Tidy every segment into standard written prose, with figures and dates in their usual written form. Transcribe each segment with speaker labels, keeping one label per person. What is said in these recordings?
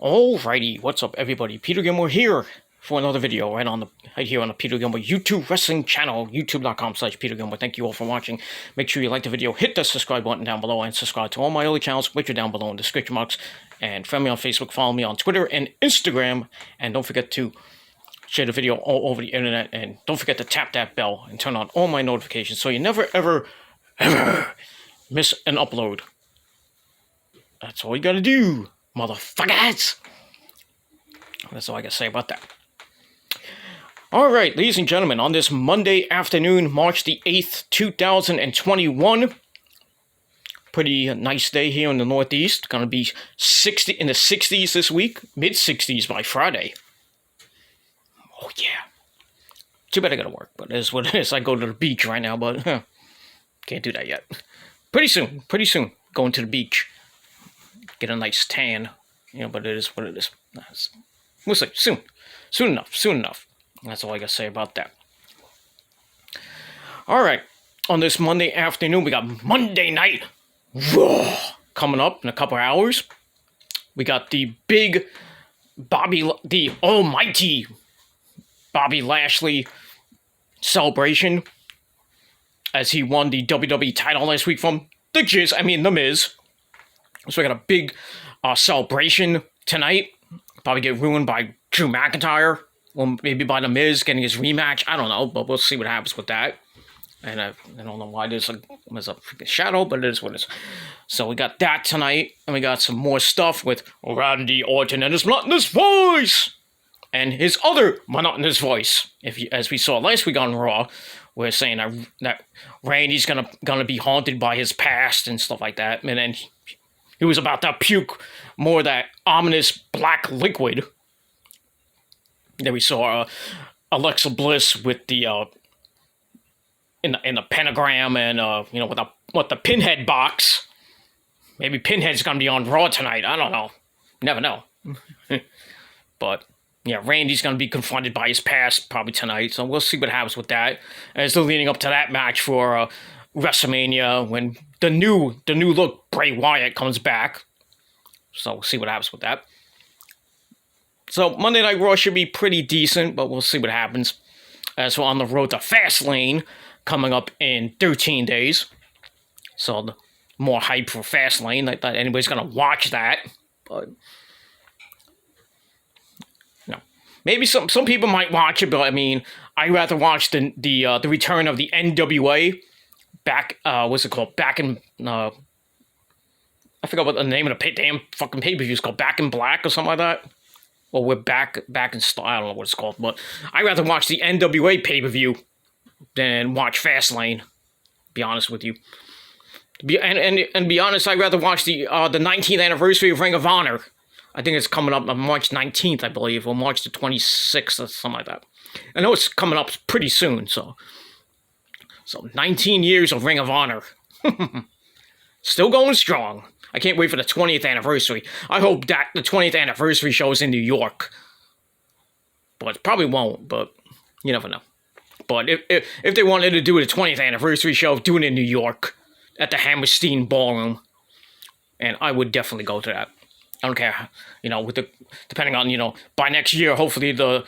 Speaker 1: Alrighty, what's up everybody? Peter Gilmore here for another video right here on the Peter Gilmore YouTube wrestling channel, youtube.com/Peter Gilmore. Thank you all for watching. Make sure you like the video, hit the subscribe button down below, and subscribe to all my other channels, which are down below in the description box. And friend me on Facebook, follow me on Twitter and Instagram, and don't forget to share the video all over the internet, and don't forget to tap that bell and turn on all my notifications so you never ever miss an upload. That's all you gotta do, motherfuckers. That's all I gotta say about that. Alright, ladies and gentlemen, on this Monday afternoon, March the 8th, 2021, pretty nice day here in the Northeast. Gonna be in the 60s this week, mid-60s by Friday. Oh yeah. Too bad I gotta work, but it is what it is. I go to the beach right now, but can't do that yet. Pretty soon, going to the beach. Get a nice tan, but it is what it is. We'll see, soon enough. That's all I gotta say about that. Alright, on this Monday afternoon, we got Monday Night Raw coming up in a couple hours. We got the almighty Bobby Lashley celebration as he won the WWE title last week from The Miz. So we got a big celebration tonight. Probably get ruined by Drew McIntyre. Or maybe by The Miz getting his rematch. I don't know, but we'll see what happens with that. And I don't know why there's a freaking shadow, but it is what it is. So we got that tonight. And we got some more stuff with Randy Orton and his monotonous voice. And his other monotonous voice. As we saw last week on Raw, we're saying that Randy's gonna be haunted by his past and stuff like that. And then he was about to puke more of that ominous black liquid. Then we saw Alexa Bliss with the in the pentagram and with the Pinhead box. Maybe Pinhead's gonna be on Raw tonight. I don't know. Never know. But yeah, Randy's gonna be confronted by his past probably tonight. So we'll see what happens with that. And still leading up to that match for WrestleMania when the new look Bray Wyatt comes back. So we'll see what happens with that. So Monday Night Raw should be pretty decent, but we'll see what happens. As we're on the road to Fastlane coming up in 13 days. So the more hype for Fastlane. I thought anybody's gonna watch that, but no. Maybe some people might watch it, but I'd rather watch the return of the NWA. Back, what's it called? Back in, I forgot what the name of the damn fucking pay-per-view is called. Back in Black or something like that. Well, we're back in style. I don't know what it's called, but I'd rather watch the NWA pay-per-view than watch Fastlane. Be honest with you. And be honest, I'd rather watch the 19th anniversary of Ring of Honor. I think it's coming up on March 19th, I believe, or March the 26th or something like that. I know it's coming up pretty soon, so 19 years of Ring of Honor. Still going strong. I can't wait for the 20th anniversary. I hope that the 20th anniversary show is in New York. But it probably won't, but you never know. But if they wanted to do the 20th anniversary show, do it in New York at the Hammerstein Ballroom. And I would definitely go to that. I don't care, depending on, by next year, hopefully the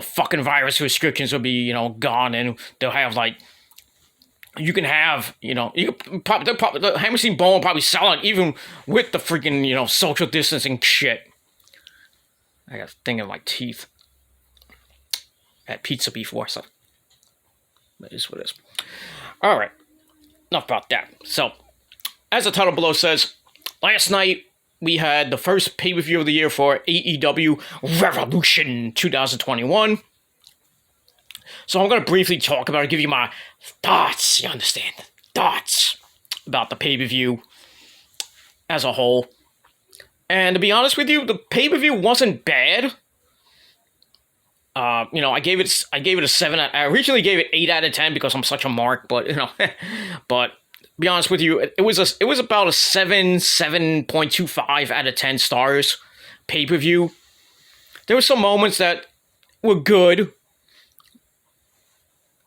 Speaker 1: fucking virus restrictions will be, gone, and they'll have, you can have, the Hammerstein Ball will probably sell it even with the freaking, social distancing shit. I got a thing in my teeth. I had pizza before, so that is what it is. Alright, enough about that. So, as the title below says, last night we had the first pay-per-view of the year for Aew Revolution 2021. So I'm going to briefly talk about it, give you my thoughts, you understand? Thoughts about the pay-per-view as a whole. And to be honest with you, the pay-per-view wasn't bad. I gave it a 7. I originally gave it 8 out of 10 because I'm such a mark, but but to be honest with you, it was about a 7.25 out of 10 stars pay-per-view. There were some moments that were good.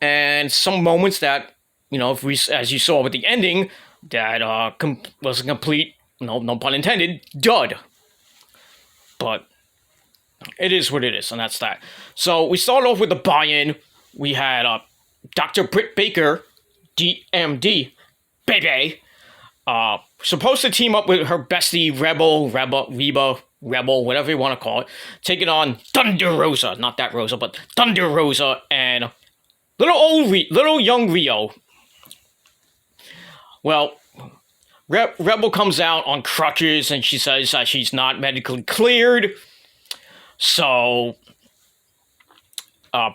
Speaker 1: And some moments that, as you saw with the ending, that was a complete, no pun intended, dud. But it is what it is, and that's that. So we start off with the buy-in. We had Dr. Britt Baker, DMD, baby, supposed to team up with her bestie Rebel, whatever you want to call it, taking on Thunder Rosa, not that Rosa, but Thunder Rosa and little young Rio. Well, Rebel comes out on crutches and she says that she's not medically cleared. So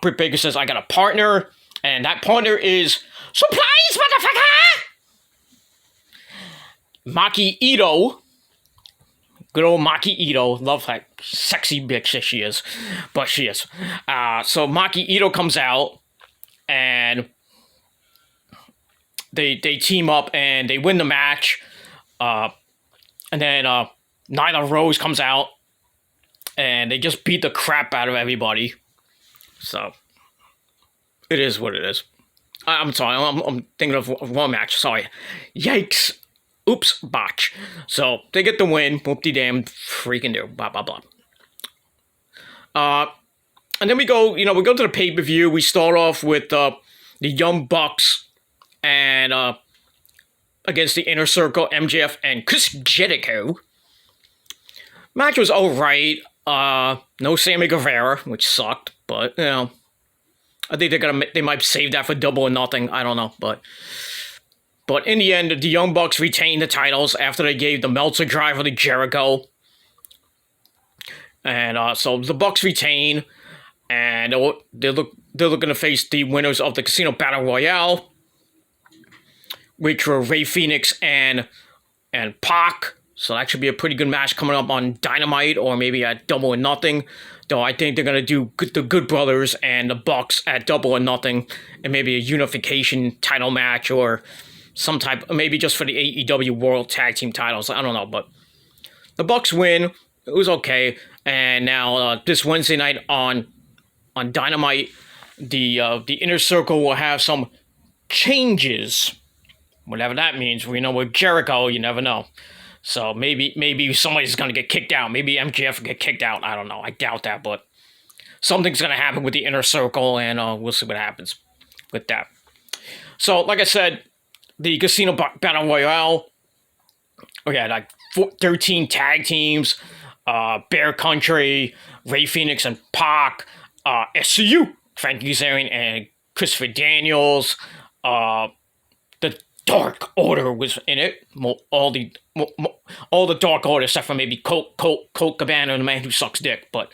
Speaker 1: Britt Baker says, I got a partner, and that partner is Supplies, motherfucker! Maki Ito. Good old Maki Ito. Love that sexy bitch that she is. But she is. So Maki Ito comes out, and they team up, and they win the match. And then Nyla Rose comes out, and they just beat the crap out of everybody. So, it is what it is. I'm sorry, I'm thinking of one match, sorry. Yikes. Oops, botch. So, they get the win, whoop-de-damn, freaking do, blah, blah, blah. And then we go to the pay-per-view. We start off with the Young Bucks and against the Inner Circle, MJF and Chris Jericho. Match was alright. No Sammy Guevara, which sucked, but I think they might save that for Double or Nothing. I don't know, but in the end, the Young Bucks retained the titles after they gave the Meltzer driver to Jericho, and so the Bucks retain, and they're looking to face the winners of the Casino Battle Royale, which were Rey Fenix and Pac. So that should be a pretty good match coming up on Dynamite or maybe at Double or Nothing. Though I think they're going to do the Good Brothers and the Bucks at Double or Nothing, and maybe a unification title match or some type, maybe just for the AEW World Tag Team titles. I don't know, but the Bucks win. It was okay. And now this Wednesday night on Dynamite, the Inner Circle will have some changes. Whatever that means. We know with Jericho, you never know. So maybe somebody's going to get kicked out. Maybe MJF will get kicked out. I don't know. I doubt that, but something's going to happen with the Inner Circle, and we'll see what happens with that. So, like I said, the Casino Battle Royale, we had like 13 tag teams, Bear Country, Rey Fenix and Pac, SCU, Frankie Kazarian and Christopher Daniels, the Dark Order was in it. All the Dark Order except for maybe Colt Cabana and the Man Who Sucks Dick. But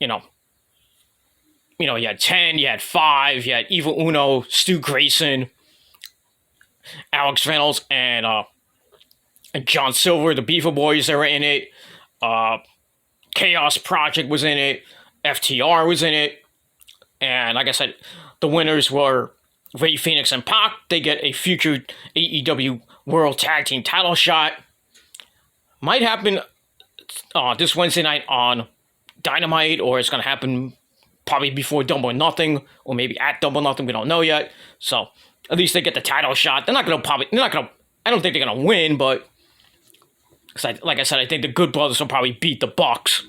Speaker 1: you had 10, you had 5, you had Evil Uno, Stu Grayson, Alex Reynolds, and John Silver. The Beaver Boys, they were in it. Chaos Project was in it. FTR was in it. And like I said, the winners were Rey Fenix and Pac. They get a future AEW World Tag Team title shot. Might happen this Wednesday night on Dynamite, or it's going to happen probably before Double or Nothing, or maybe at Double or Nothing. We don't know yet. So at least they get the title shot. I don't think they're going to win, but like I said, I think the Good Brothers will probably beat the Bucks,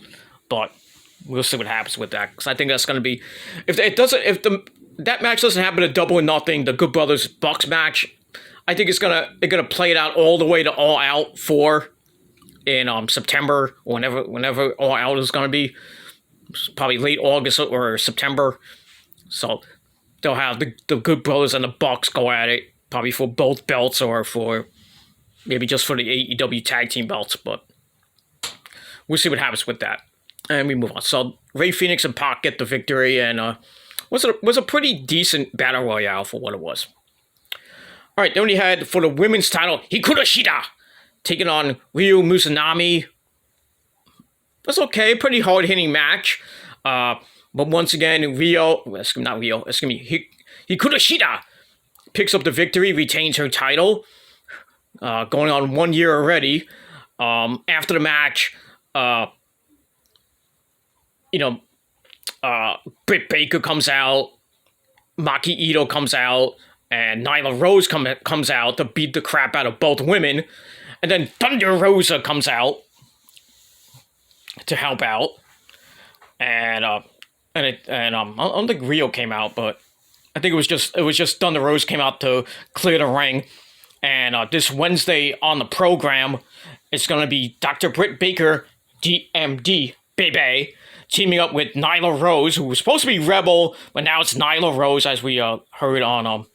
Speaker 1: but we'll see what happens with that, because I think that's going to be, if that match doesn't happen at Double or Nothing, the Good Brothers Bucks match, I think they're gonna play it out all the way to All Out 4 in September, or whenever All Out is gonna be, probably late August or September. So they'll have the Good Brothers and the Bucks go at it, probably for both belts or for maybe just for the AEW tag team belts, but we'll see what happens with that. And we move on. So Rey Fenix and Pac get the victory, and was a pretty decent battle royale for what it was. All right, then we had for the women's title, Hikaru Shida taking on Ryu Musanami. That's okay, pretty hard hitting match. But once again, Hikaru Shida picks up the victory, retains her title, going on 1 year already. After the match, Britt Baker comes out, Maki Ito comes out, and Nyla Rose comes out to beat the crap out of both women. And then Thunder Rosa comes out. to help out, and I don't think Rio came out, but I think it was just Thunder Rose came out to clear the ring. And this Wednesday on the program, it's going to be Dr. Britt Baker, DMD, baby, teaming up with Nyla Rose, who was supposed to be Rebel, but now it's Nyla Rose, as we heard on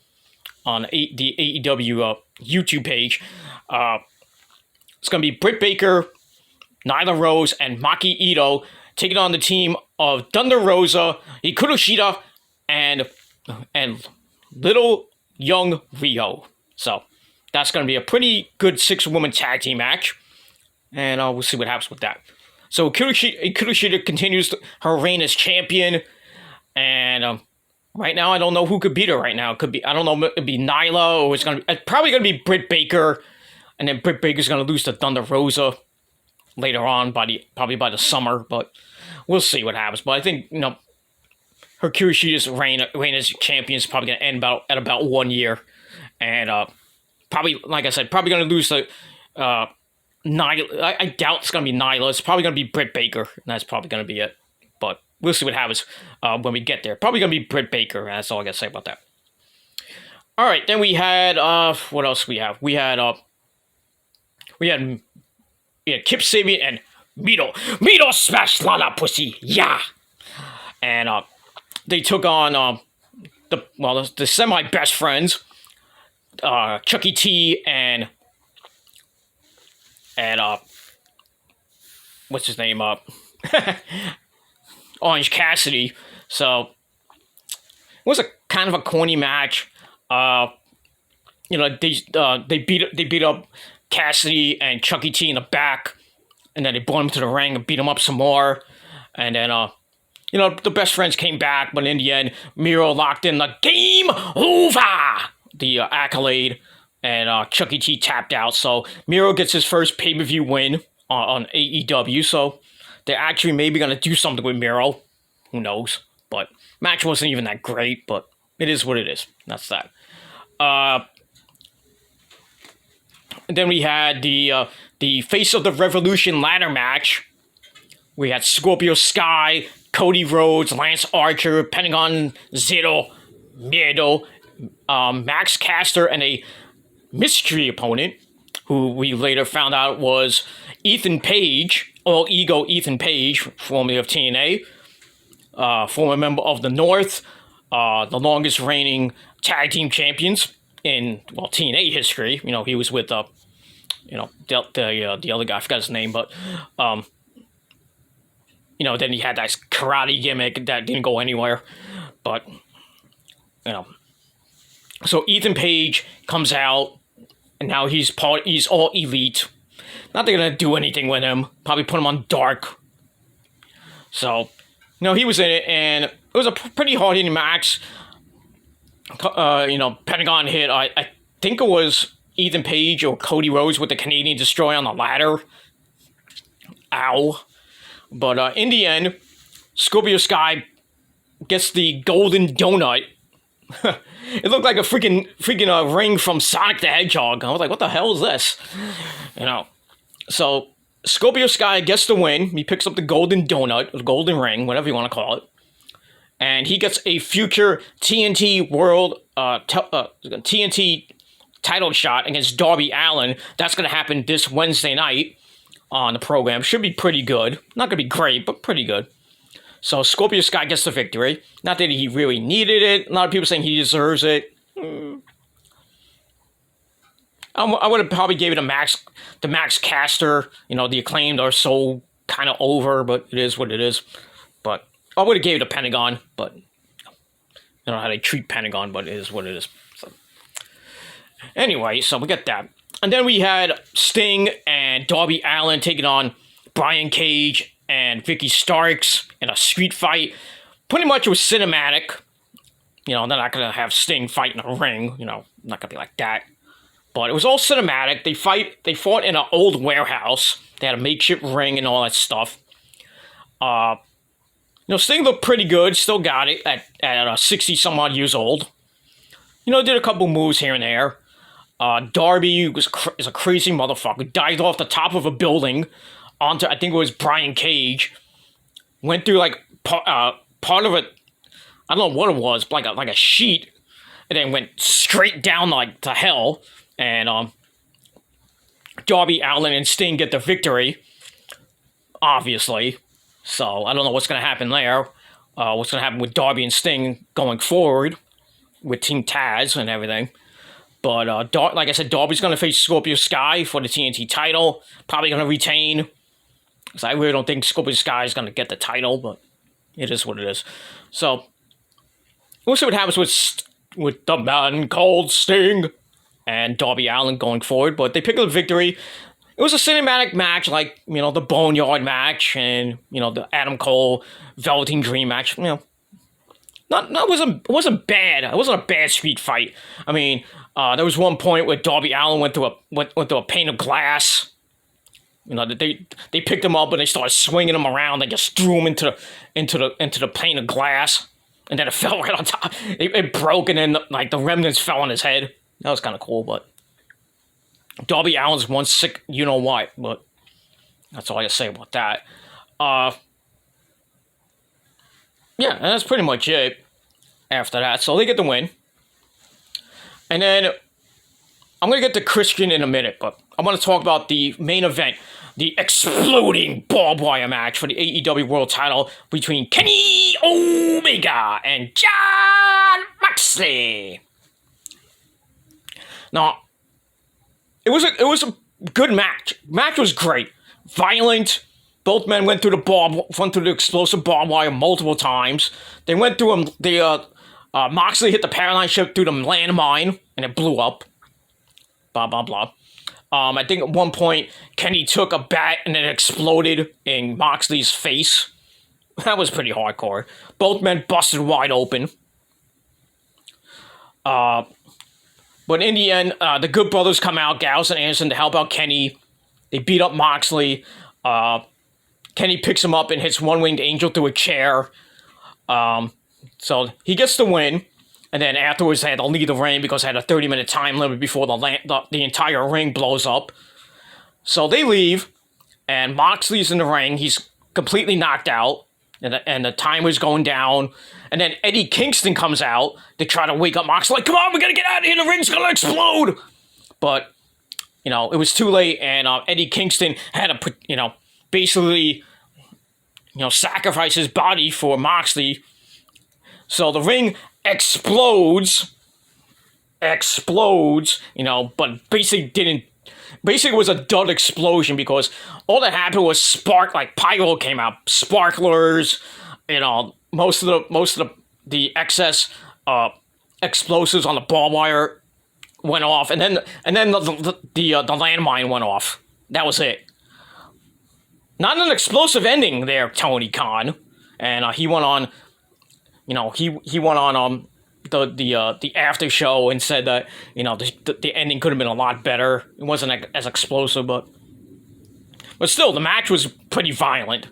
Speaker 1: the AEW YouTube page. It's going to be Britt Baker, Nyla Rose, and Maki Ito taking on the team of Thunder Rosa, Hikaru Shida, and Little Young Rio. So that's going to be a pretty good 6-woman tag team match, and we'll see what happens with that. So Hikaru Shida continues her reign as champion, and right now I don't know who could beat her right now. It could be, I don't know, it'd be Nyla, or it's probably going to be Britt Baker, and then Britt Baker's going to lose to Thunder Rosa later on, probably by the summer, but we'll see what happens. But I think, Hikaru Shida's reign as champion is probably going to end at about 1 year, and probably, like I said, probably going to lose to Nyla. I doubt it's going to be Nyla. It's probably going to be Britt Baker, and that's probably going to be it. But we'll see what happens when we get there. Probably going to be Britt Baker, and that's all I got to say about that. All right, then we had what else we have? We had Kip Sabian and Mito. Mito smash Lana pussy, yeah. And they took on the semi best friends, Chucky T and what's his name Orange Cassidy. So it was a kind of a corny match. They beat up Cassidy and Chucky T in the back, and then they brought him to the ring and beat him up some more. And then the best friends came back, but in the end, Miro locked in the game over, the accolade, and Chucky T tapped out. So Miro gets his first pay-per-view win on AEW. So they're actually maybe going to do something with Miro. Who knows? But match wasn't even that great, but it is what it is. That's that. And then we had the Face of the Revolution ladder match. We had Scorpio Sky, Cody Rhodes, Lance Archer, Pentagon Zero, Miedo, Max Caster, and a mystery opponent, who we later found out was Ethan Page, All Ego Ethan Page, formerly of TNA, former member of the North, the longest reigning tag team champions in TNA history. He was with the other guy, I forgot his name, but then he had that karate gimmick that didn't go anywhere. But so Ethan Page comes out, and now he's all elite. Not they're gonna do anything with him. Probably put him on Dark. So he was in it, and it was a pretty hard-hitting match. Pentagon hit. I think it was Ethan Page or Cody Rhodes with the Canadian Destroyer on the ladder. Ow. But in the end, Scorpio Sky gets the golden donut. It looked like a freaking ring from Sonic the Hedgehog. I was like, what the hell is this? So Scorpio Sky gets the win. He picks up the golden donut, the golden ring, whatever you want to call it. And he gets a future TNT World TNT title shot against Darby Allin. That's going to happen this Wednesday night on the program. Should be pretty good. Not going to be great, but pretty good. So Scorpio Sky gets the victory. Not that he really needed it. A lot of people saying he deserves it. I would have probably gave it the Max Caster. The Acclaimed are so kind of over, but it is what it is. But I would have gave it to Pentagon, but I don't know how they treat Pentagon, but it is what it is. So. Anyway, so we got that. And then we had Sting and Darby Allin taking on Brian Cage and Vicky Starks in a street fight. Pretty much it was cinematic. They're not going to have Sting fight in a ring. Not going to be like that. But it was all cinematic. They fought in an old warehouse. They had a makeshift ring and all that stuff. Sting looked pretty good. Still got it at 60-some-odd years old. Did a couple moves here and there. Darby is a crazy motherfucker. Dived off the top of a building onto, I think it was Brian Cage, went through like part of it. I don't know what it was, like a sheet, and then went straight down like to hell. And Darby Allin and Sting get the victory, obviously. So I don't know what's gonna happen there. What's gonna happen with Darby and Sting going forward with Team Taz and everything. But like I said, Darby's gonna face Scorpio Sky for the TNT title. Probably gonna retain, because I really don't think Scorpio Sky is gonna get the title, but it is what it is. So we'll see what happens with the man called Sting and Darby Allin going forward. But they picked up the victory. It was a cinematic match, like, you know, the Boneyard match and, you know, the Adam Cole Velveteen Dream match. You know, it wasn't bad. It wasn't a bad street fight. I mean, there was one point where Darby Allin went through a pane of glass. You know, they picked him up and they started swinging him around. They just threw him into the pane of glass, and then it fell right on top. It broke, and then like the remnants fell on his head. That was kind of cool, but Darby Allin's one sick, you know what? But that's all I gotta say about that. Yeah, and that's pretty much it. After that, so they get the win, and then I'm gonna get to Christian in a minute, but I want to talk about the main event, the exploding barbed wire match for the AEW World Title between Kenny Omega and Jon Moxley. Now, it was a good match. Match was great, violent. Both men went through the explosive barbed wire multiple times. They went through Moxley hit the Paradigm Shift through the landmine, and it blew up. Blah, blah, blah. I think at one point, Kenny took a bat and it exploded in Moxley's face. That was pretty hardcore. Both men busted wide open. But in the end, the Good Brothers come out, Gallows and Anderson, to help out Kenny. They beat up Moxley. Kenny picks him up and hits One-Winged Angel through a chair. So he gets the win. And then afterwards, they had to leave the ring because they had a 30-minute time limit before the entire ring blows up. So they leave, and Moxley's in the ring. He's completely knocked out, and the timer's going down. And then Eddie Kingston comes out to try to wake up Moxley. Like, come on, we gotta get out of here. The ring's gonna explode. But, you know, it was too late, and Eddie Kingston had to, basically, sacrifice his body for Moxley. So the ring explodes, but basically it was a dud explosion because all that happened was pyro came out, sparklers, most of the excess explosives on the barbed wire went off, and then the landmine went off. That was it. Not an explosive ending there, Tony Khan, and he went on. He went on the after show and said that the ending could have been a lot better. It wasn't as explosive, but still the match was pretty violent.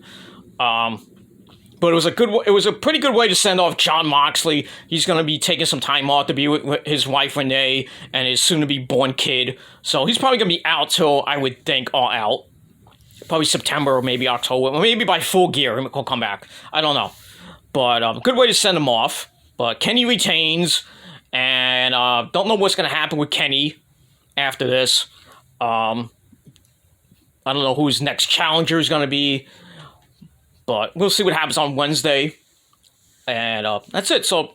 Speaker 1: But it was a pretty good way to send off Jon Moxley. He's going to be taking some time off to be with his wife Renee and his soon-to-be-born kid. So he's probably going to be out till, I would think, All Out. Probably September or maybe October. Or maybe by Full Gear he'll come back. I don't know. But good way to send him off. But Kenny retains, and don't know what's going to happen with Kenny after this. I don't know who his next challenger is going to be, but we'll see what happens on Wednesday. And that's it. So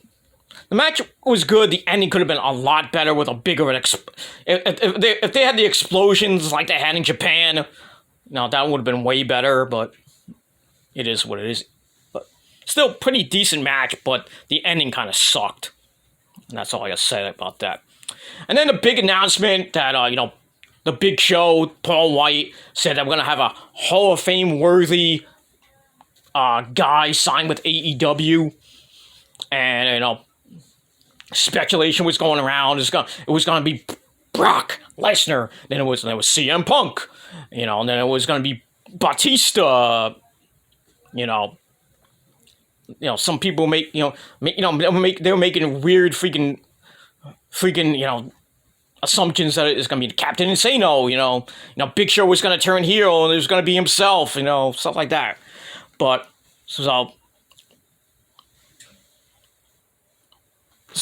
Speaker 1: the match was good. The ending could have been a lot better with a bigger if they had the explosions like they had in Japan. Now that would have been way better, but it is what it is. Still pretty decent match, but the ending kind of sucked. And that's all I got to say about that. And then the big announcement that, the Big Show, Paul White, said that we're going to have a Hall of Fame worthy guy signed with AEW. And, speculation was going around. It was going to be Brock Lesnar. Then it was CM Punk. And then it was going to be Batista. Some people they were making weird freaking assumptions that it's gonna be Captain Insano. Big Show was gonna turn heel and it was gonna be himself. Stuff like that. But so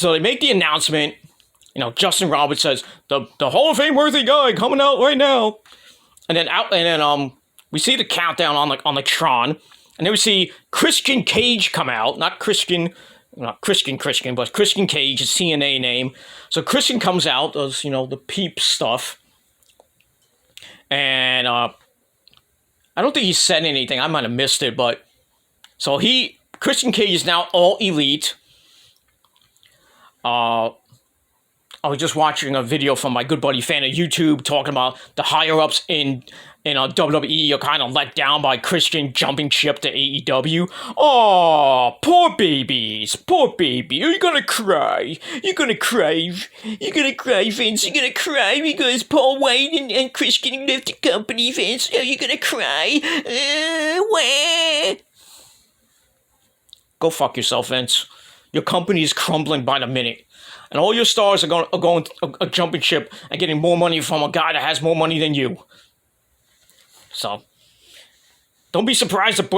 Speaker 1: they make the announcement. Justin Roberts says the Hall of Fame worthy guy coming out right now, and then we see the countdown on the Tron, and then we see Christian Cage come out, not Christian, but Christian Cage, his TNA name. So Christian comes out, does the peep stuff, and I don't think he said anything. I might have missed it, but so Christian Cage is now all elite. I was just watching a video from my good buddy fan of YouTube talking about the higher ups in WWE are kind of let down by Christian jumping ship to AEW. Oh, poor babies, poor baby. You're gonna cry. You're gonna cry. You're gonna cry, Vince. You're gonna cry because Paul White and Christian left the company, Vince. Oh, you're gonna cry. Where? Go fuck yourself, Vince. Your company is crumbling by the minute. And all your stars are going a jumping ship and getting more money from a guy that has more money than you. So, don't be surprised if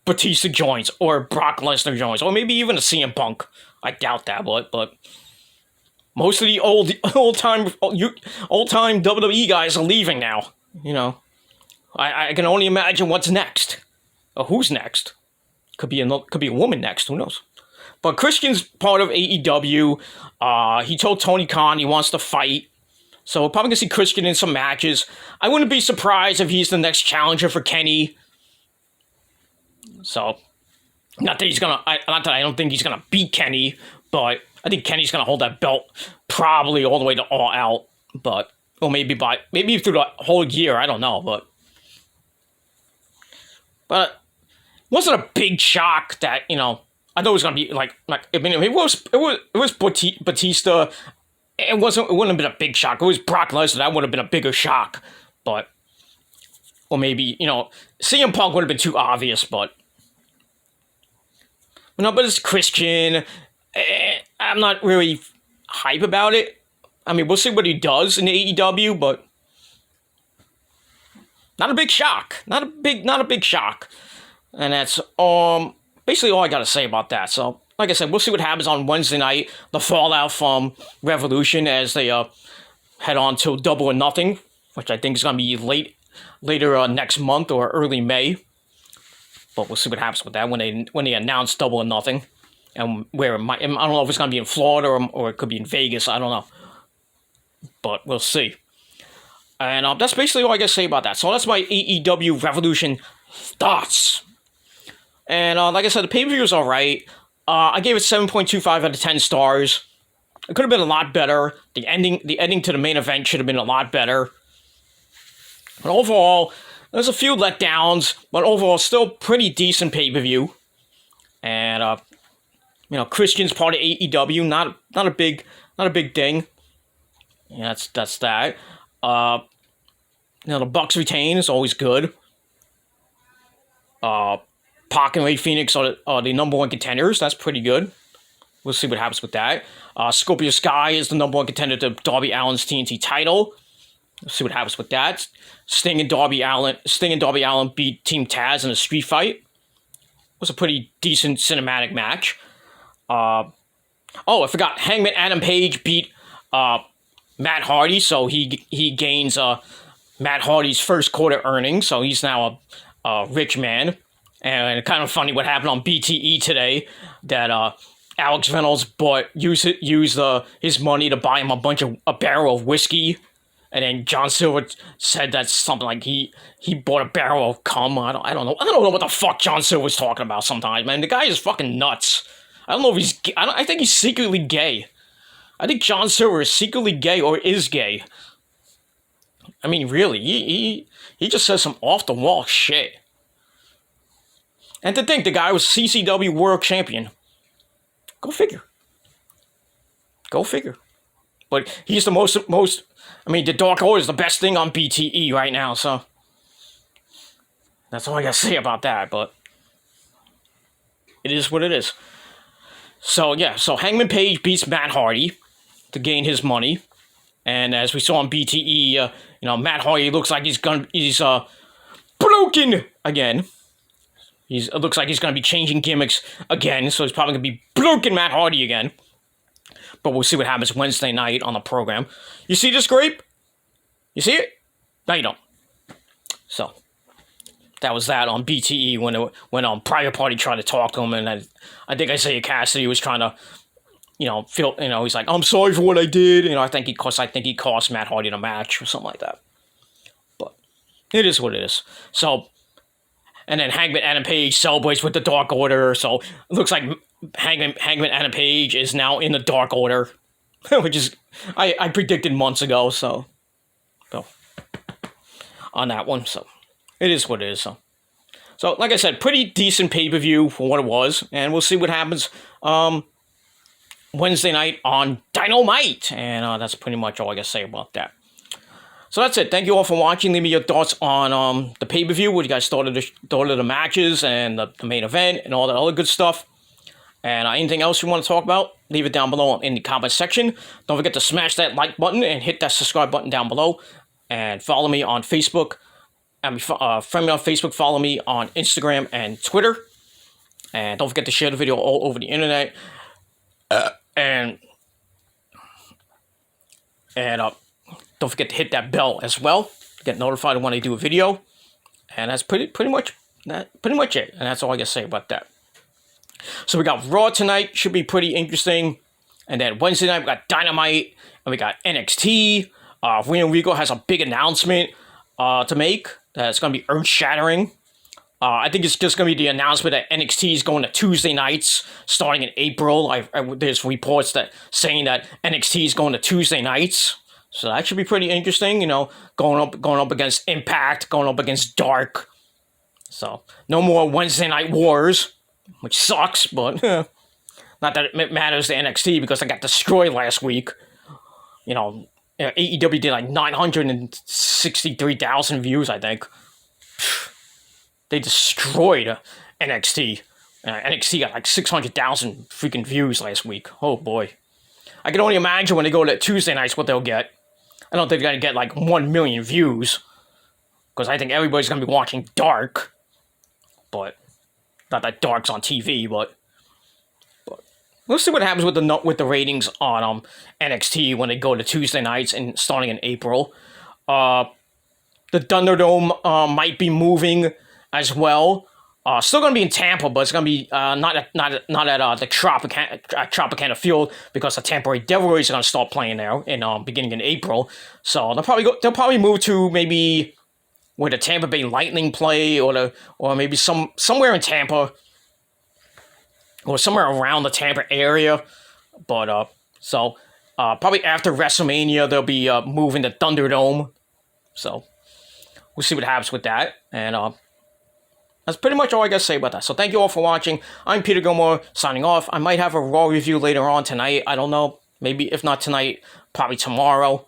Speaker 1: Batista joins, or Brock Lesnar joins, or maybe even a CM Punk. I doubt that, but most of the old-time WWE guys are leaving now. I can only imagine what's next, or who's next. Could be a woman next. Who knows? But Christian's part of AEW. He told Tony Khan he wants to fight. So we're probably going to see Christian in some matches. I wouldn't be surprised if he's the next challenger for Kenny. So, not that I don't think he's going to beat Kenny, but I think Kenny's going to hold that belt probably all the way to All Out. Or maybe through the whole year, I don't know. But it wasn't a big shock that, I thought it was gonna be it was Batista. It wouldn't have been a big shock. It was Brock Lesnar. That would have been a bigger shock. Or maybe CM Punk would have been too obvious. But it's Christian. I'm not really hype about it. I mean, we'll see what he does in AEW, but not a big shock. Not a big shock. And that's basically all I got to say about that. So, like I said, we'll see what happens on Wednesday night. The fallout from Revolution as they head on to Double or Nothing, which I think is going to be later next month or early May. But we'll see what happens with that when they announce Double or Nothing, and where it might. I don't know if it's going to be in Florida or it could be in Vegas. I don't know, but we'll see. And that's basically all I got to say about that. So that's my AEW Revolution thoughts. And like I said, the pay-per-view was alright. I gave it 7.25 out of 10 stars. It could have been a lot better. The ending to the main event should have been a lot better. But overall, there's a few letdowns, but overall, still pretty decent pay-per-view. And Christian's part of AEW, not a big thing. Yeah, that's that. The Bucks retain is always good. Pac and Ray Phoenix are the number one contenders. That's pretty good. We'll see what happens with that. Scorpio Sky is the number one contender to Darby Allin's TNT title. We'll see what happens with that. Sting and Darby Allin beat Team Taz in a street fight. It was a pretty decent cinematic match. I forgot. Hangman Adam Page beat Matt Hardy, so he gains Matt Hardy's first quarter earnings, so he's now a rich man. And kind of funny what happened on BTE today, that Alex Reynolds used his money to buy him a barrel of whiskey, and then John Silver said that's something like he bought a barrel of cum. I don't know what the fuck John Silver's talking about sometimes, man. The guy is fucking nuts. I don't know if he's gay. I think he's secretly gay. I think John Silver is secretly gay or is gay. I mean, really, he just says some off the wall shit. And to think the guy was CCW World Champion. Go figure. But he's the most. I mean, the Dark Order is the best thing on BTE right now. So that's all I gotta say about that. But it is what it is. So yeah. So Hangman Page beats Matt Hardy to gain his money. And as we saw on BTE, Matt Hardy looks like he's broken again. It looks like he's gonna be changing gimmicks again, so he's probably gonna be broken Matt Hardy again. But we'll see what happens Wednesday night on the program. You see this grape? You see it? No, you don't. So that was that on BTE when Private Party tried to talk to him, and I think Isaiah Cassidy was trying to, he's like, I'm sorry for what I did. I think he cost Matt Hardy the match or something like that. But it is what it is. So, and then Hangman Adam Page celebrates with the Dark Order. So it looks like Hangman Adam Page is now in the Dark Order, which is I predicted months ago. So on that one, so it is what it is. So like I said, pretty decent pay-per-view for what it was, and we'll see what happens Wednesday night on Dynamite, and that's pretty much all I gotta say about that. So that's it. Thank you all for watching. Leave me your thoughts on the pay-per-view, what you guys thought of the matches and the main event and all that other good stuff. And anything else you want to talk about, leave it down below in the comment section. Don't forget to smash that like button and hit that subscribe button down below. And follow me on Facebook. Friend me on Facebook, follow me on Instagram and Twitter. And don't forget to share the video all over the internet. And don't forget to hit that bell as well to get notified when I do a video. And that's pretty much it. And that's all I gotta say about that. So we got Raw tonight, should be pretty interesting. And then Wednesday night we got Dynamite, and we got NXT. Reno Rico has a big announcement to make that's going to be earth-shattering. I think it's just going to be the announcement that NXT is going to Tuesday nights starting in April. There's reports saying that NXT is going to Tuesday nights. So that should be pretty interesting, going up against Impact, going up against Dark. So no more Wednesday Night Wars, which sucks, but not that it matters to NXT because I got destroyed last week. AEW did like 963,000 views, I think. They destroyed NXT. NXT got like 600,000 freaking views last week. Oh boy. I can only imagine when they go to Tuesday nights what they'll get. I don't think they're going to get like 1 million views. Because I think everybody's going to be watching Dark. But, not that Dark's on TV, but we'll see what happens with the ratings on NXT when they go to Tuesday nights and starting in April. The Thunderdome might be moving as well. Still going to be in Tampa, but it's going to be not at the Tropicana Field because the Tampa Bay Devil Rays are going to start playing there in beginning in April. So they'll probably move to maybe where the Tampa Bay Lightning play or maybe somewhere in Tampa. Or somewhere around the Tampa area. But, probably after WrestleMania, they'll be moving the Thunderdome. So, we'll see what happens with that. And, that's pretty much all I gotta say about that. So, thank you all for watching. I'm Peter Gilmore, signing off. I might have a Raw review later on tonight. I don't know. Maybe, if not tonight, probably tomorrow.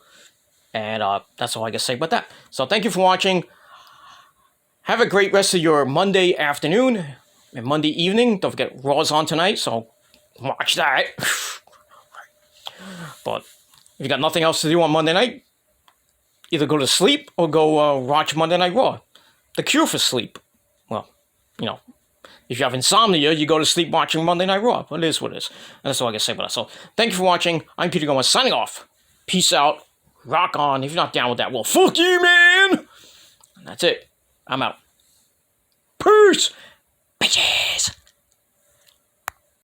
Speaker 1: And, that's all I gotta say about that. So, thank you for watching. Have a great rest of your Monday afternoon. And Monday evening, don't forget Raw's on tonight, so watch that. But if you got nothing else to do on Monday night, either go to sleep or go watch Monday Night Raw. The cure for sleep. Well, if you have insomnia, you go to sleep watching Monday Night Raw. But it is what it is. And that's all I can say about that. So thank you for watching. I'm Peter Gomez signing off. Peace out. Rock on. If you're not down with that, well, fuck you, man. And that's it. I'm out. Peace. Bitches.